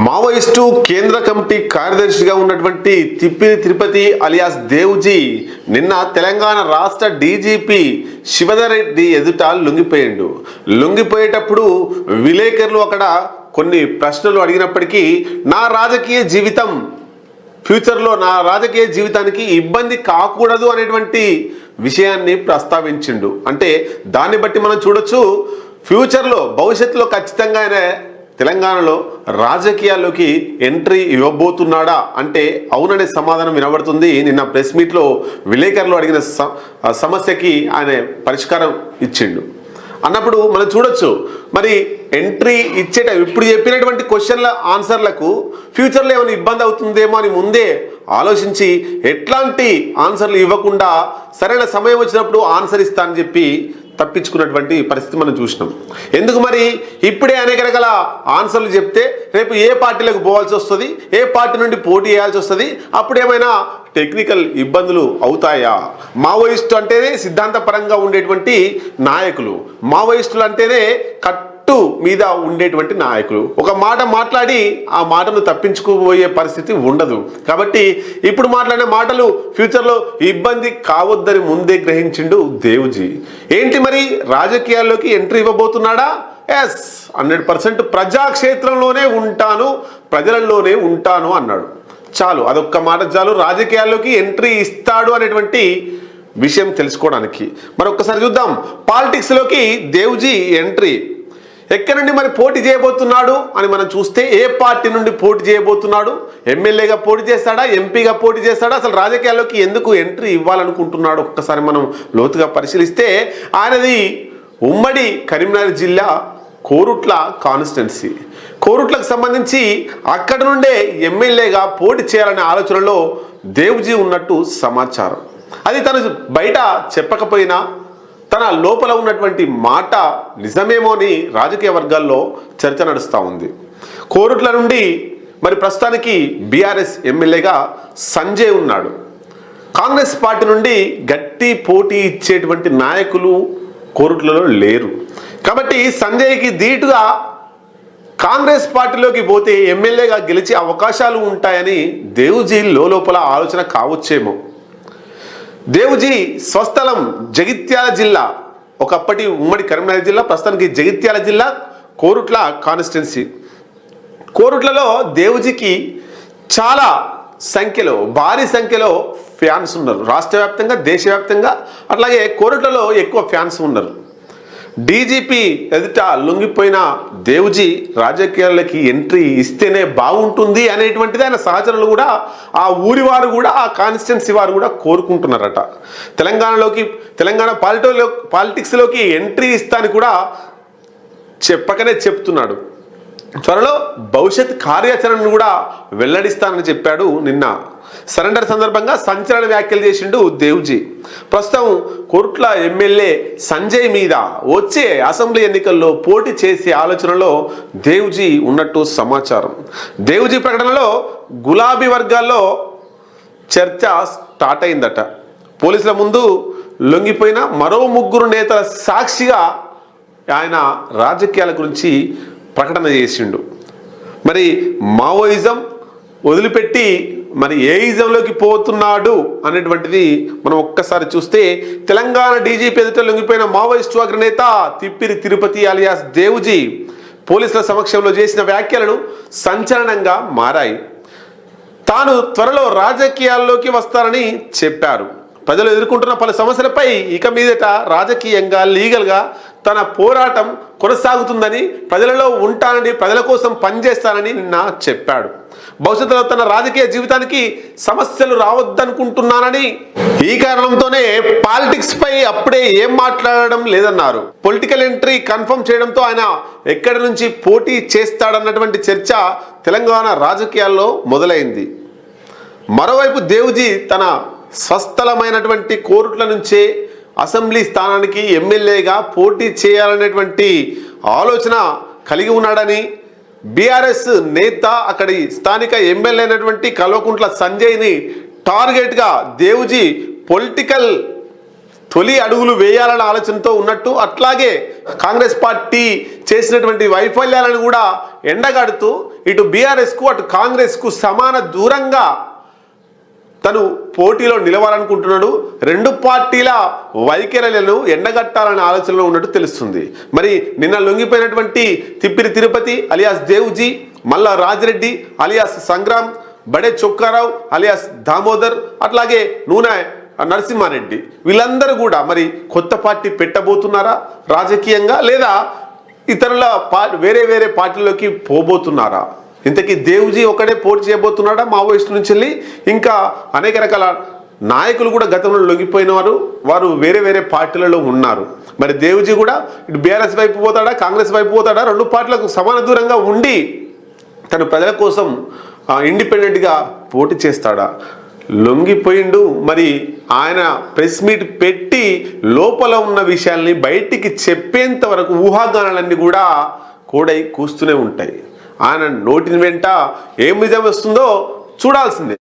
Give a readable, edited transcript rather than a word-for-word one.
Maoist కేంద్ర committee కార్యదర్శిగా ఉన్నటువంటి తిప్పిరి తిరుపతి అలియాస్ దేవుజీ నిన్న తెలంగాణ రాష్ట్ర డీజీపీ శివధర్ రెడ్డి ఎదుట లొంగిపోయేటప్పుడు విలేకరులు అక్కడ కొన్ని ప్రశ్నలు అడిగినప్పటికీ నా రాజకీయ జీవితం ఫ్యూచర్లో నా రాజకీయ జీవితానికి ఇబ్బంది కాకూడదు అనేటువంటి విషయాన్ని ప్రస్తావించిండు. అంటే దాన్ని బట్టి మనం చూడొచ్చు, ఫ్యూచర్లో భవిష్యత్తులో ఖచ్చితంగా ఆయన తెలంగాణలో రాజకీయాల్లోకి ఎంట్రీ ఇవ్వబోతున్నాడా అంటే అవుననే సమాధానం వినబడుతుంది. నిన్న ప్రెస్ మీట్లో విలేకరులు అడిగిన సమస్యకి ఆయన పరిష్కారం ఇచ్చిండు. అన్నప్పుడు మనం చూడొచ్చు, మరి ఎంట్రీ ఇప్పుడు చెప్పినటువంటి క్వశ్చన్ల ఆన్సర్లకు ఫ్యూచర్లో ఏమైనా ఇబ్బంది అవుతుందేమో అని ముందే ఆలోచించి ఎట్లాంటి ఆన్సర్లు ఇవ్వకుండా సరైన సమయం వచ్చినప్పుడు ఆన్సర్ ఇస్తా అని చెప్పి తప్పించుకున్నటువంటి పరిస్థితి మనం చూసినాం. ఎందుకు మరి ఇప్పుడే అనేక రకాల ఆన్సర్లు చెప్తే రేపు ఏ పార్టీలకు పోవాల్సి వస్తుంది, ఏ పార్టీ నుండి పోటీ చేయాల్సి వస్తుంది, అప్పుడు ఏమైనా టెక్నికల్ ఇబ్బందులు అవుతాయా? మావోయిస్టు అంటేనే సిద్ధాంతపరంగా ఉండేటువంటి నాయకులు, మావోయిస్టులు అంటేనే కట్టు మీద ఉండేటువంటి నాయకులు. ఒక మాట మాట్లాడి ఆ మాటను తప్పించుకుపోయే పరిస్థితి ఉండదు. కాబట్టి ఇప్పుడు మాట్లాడిన మాటలు ఫ్యూచర్లో ఇబ్బంది కావద్దని ముందే గ్రహించిండు దేవుజీ. ఏంటి మరి రాజకీయాల్లోకి ఎంట్రీ ఇవ్వబోతున్నాడా? ఎస్, 100% ప్రజాక్షేత్రంలోనే ఉంటాను, ప్రజలలోనే ఉంటాను అన్నాడు. చాలు, అదొక్క మాట చాలు రాజకీయాల్లోకి ఎంట్రీ ఇస్తాడు అనేటువంటి విషయం తెలుసుకోవడానికి. మరి ఒక్కసారి చూద్దాం పాలిటిక్స్లోకి దేవుజీ ఎంట్రీ ఎక్కడి నుండి మరి పోటీ చేయబోతున్నాడు అని మనం చూస్తే, ఏ పార్టీ నుండి పోటీ చేయబోతున్నాడు? ఎమ్మెల్యేగా పోటీ చేస్తాడా, ఎంపీగా పోటీ చేస్తాడా, అసలు రాజకీయాల్లోకి ఎందుకు ఎంట్రీ ఇవ్వాలనుకుంటున్నాడు ఒక్కసారి మనం లోతుగా పరిశీలిస్తే, ఆయనది ఉమ్మడి కరీంనగర్ జిల్లా కోరుట్ల కాన్స్టిట్యున్సీ. కోరుట్లకు సంబంధించి అక్కడ నుండే ఎమ్మెల్యేగా పోటీ చేయాలనే ఆలోచనలో దేవుజీ ఉన్నట్టు సమాచారం. అది తను బయట చెప్పకపోయినా తన లోపల ఉన్నటువంటి మాట నిజమేమో అని రాజకీయ వర్గాల్లో చర్చ నడుస్తూ ఉంది. కోరుట్ల నుండి మరి ప్రస్తుతానికి బీఆర్ఎస్ ఎమ్మెల్యేగా సంజయ్ ఉన్నాడు. కాంగ్రెస్ పార్టీ నుండి గట్టి పోటీ ఇచ్చేటువంటి నాయకులు కోరుట్లలో లేరు. కాబట్టి సంజయ్కి ధీటుగా కాంగ్రెస్ పార్టీలోకి పోతే ఎమ్మెల్యేగా గెలిచే అవకాశాలు ఉంటాయని దేవుజీ లోపల ఆలోచన కావచ్చేమో. దేవుజీ స్వస్థలం జగిత్యాల జిల్లా, ఒకప్పటి ఉమ్మడి కరీంనగర్ జిల్లా, ప్రస్తుతానికి జగిత్యాల జిల్లా కోరుట్ల కాన్స్టిట్యున్సీ. కోరుట్లలో దేవుజీకి చాలా సంఖ్యలో, భారీ సంఖ్యలో ఫ్యాన్స్ ఉన్నారు. రాష్ట్ర వ్యాప్తంగా, దేశవ్యాప్తంగా, అట్లాగే కోరుట్లలో ఎక్కువ ఫ్యాన్స్ ఉన్నారు. డీజీపీ ఎదుట లొంగిపోయిన దేవుజీ రాజకీయాలకి ఎంట్రీ ఇస్తేనే బాగుంటుంది అనేటువంటిది ఆయన సహచరులు కూడా, ఆ ఊరి వారు కూడా, ఆ కాన్స్టిట్యున్సీ వారు కూడా కోరుకుంటున్నారట. తెలంగాణ పాలిటిక్స్లోకి ఎంట్రీ ఇస్తాను కూడా చెప్పకనే చెప్తున్నాడు. త్వరలో భవిష్యత్ కార్యాచరణను కూడా వెల్లడిస్తానని చెప్పాడు. నిన్న సరెండర్ సందర్భంగా సంచలన వ్యాఖ్యలు చేసిండు దేవుజీ. ప్రస్తుతం కోరుట్ల ఎమ్మెల్యే సంజయ్ మీద వచ్చే అసెంబ్లీ ఎన్నికల్లో పోటీ చేసే ఆలోచనలో దేవుజీ ఉన్నట్టు సమాచారం. దేవుజీ ప్రకటనలో గులాబీ వర్గాల్లో చర్చ స్టార్ట్ అయిందట. పోలీసుల ముందు లొంగిపోయిన మరో 3 నేతల సాక్షిగా ఆయన రాజకీయాల గురించి ప్రకటన చేసిండు. మరి మావోయిజం వదిలిపెట్టి మరి ఏయిజంలోకి పోతున్నాడు అనేటువంటిది మనం ఒక్కసారి చూస్తే, తెలంగాణ డీజీపీ ఎదుట లొంగిపోయిన మావోయిస్టు అగ్రనేత తిప్పిరి తిరుపతి అలియాస్ దేవుజీ పోలీసుల సమక్షంలో చేసిన వ్యాఖ్యలను సంచలనంగా మారాయి. తాను త్వరలో రాజకీయాల్లోకి వస్తారని చెప్పారు. ప్రజలు ఎదుర్కొంటున్న పలు సమస్యలపై ఇక మీదట రాజకీయంగా, లీగల్గా తన పోరాటం కొనసాగుతుందని, ప్రజలలో ఉంటానని, ప్రజల కోసం పనిచేస్తానని నిన్న చెప్పాడు. భవిష్యత్తులో తన రాజకీయ జీవితానికి సమస్యలు రావద్దనుకుంటున్నానని, ఈ కారణంతోనే పాలిటిక్స్ పై అప్పుడే ఏం మాట్లాడడం లేదన్నారు. పొలిటికల్ ఎంట్రీ కన్ఫర్మ్ చేయడంతో ఆయన ఎక్కడి నుంచి పోటీ చేస్తాడన్నటువంటి చర్చ తెలంగాణ రాజకీయాల్లో మొదలైంది. మరోవైపు దేవుజీ తన స్వస్థలమైనటువంటి కోరుట్ల నుంచే అసెంబ్లీ స్థానానికి ఎమ్మెల్యేగా పోటీ చేయాలనేటువంటి ఆలోచన కలిగి ఉన్నాడని, బీఆర్ఎస్ నేత అక్కడి స్థానిక ఎమ్మెల్యే అయినటువంటి కల్వకుంట్ల సంజయ్ని టార్గెట్గా దేవుజీ పొలిటికల్ తొలి అడుగులు వేయాలన్న ఆలోచనతో ఉన్నట్టు, అట్లాగే కాంగ్రెస్ పార్టీ చేసినటువంటి వైఫల్యాలను కూడా ఎండగడుతూ ఇటు బీఆర్ఎస్కు అటు కాంగ్రెస్కు సమాన దూరంగా తను పోటీలో నిలవాలనుకుంటున్నాడు. రెండు పార్టీల వైఖరులను ఎండగట్టాలనే ఆలోచనలో ఉన్నట్టు తెలుస్తుంది. మరి నిన్న లొంగిపోయినటువంటి తిప్పిరి తిరుపతి అలియాస్ దేవుజీ, మల్లా రాజిరెడ్డి అలియాస్ సంగ్రామ్, బడే చొక్కారావు అలియాస్ దామోదర్, అట్లాగే నూనె నరసింహారెడ్డి, వీళ్ళందరూ కూడా మరి కొత్త పార్టీ పెట్టబోతున్నారా రాజకీయంగా, లేదా ఇతరుల వేరే వేరే పార్టీలోకి పోబోతున్నారా? ఇంతకీ దేవుజీ ఒకడే పోటీ చేయబోతున్నాడా మావోయిస్టు నుంచి వెళ్ళి? ఇంకా అనేక రకాల నాయకులు కూడా గతంలో లొంగిపోయిన వారు వేరే వేరే పార్టీలలో ఉన్నారు. మరి దేవుజీ కూడా ఇటు బీఆర్ఎస్ వైపు పోతాడా, కాంగ్రెస్ వైపు పోతాడా? రెండు పార్టీలకు సమాన దూరంగా ఉండి తను ప్రజల కోసం ఇండిపెండెంట్గా పోటీ చేస్తాడా? లొంగిపోయిండు. మరి ఆయన ప్రెస్ మీట్ పెట్టి లోపల ఉన్న విషయాల్ని బయటికి చెప్పేంత వరకు ఊహాగానాలన్నీ కూడా కూడై కూస్తూనే ఉంటాయి. ఆయన నోటిని వెంట ఏం నిజం వస్తుందో చూడాల్సిందే.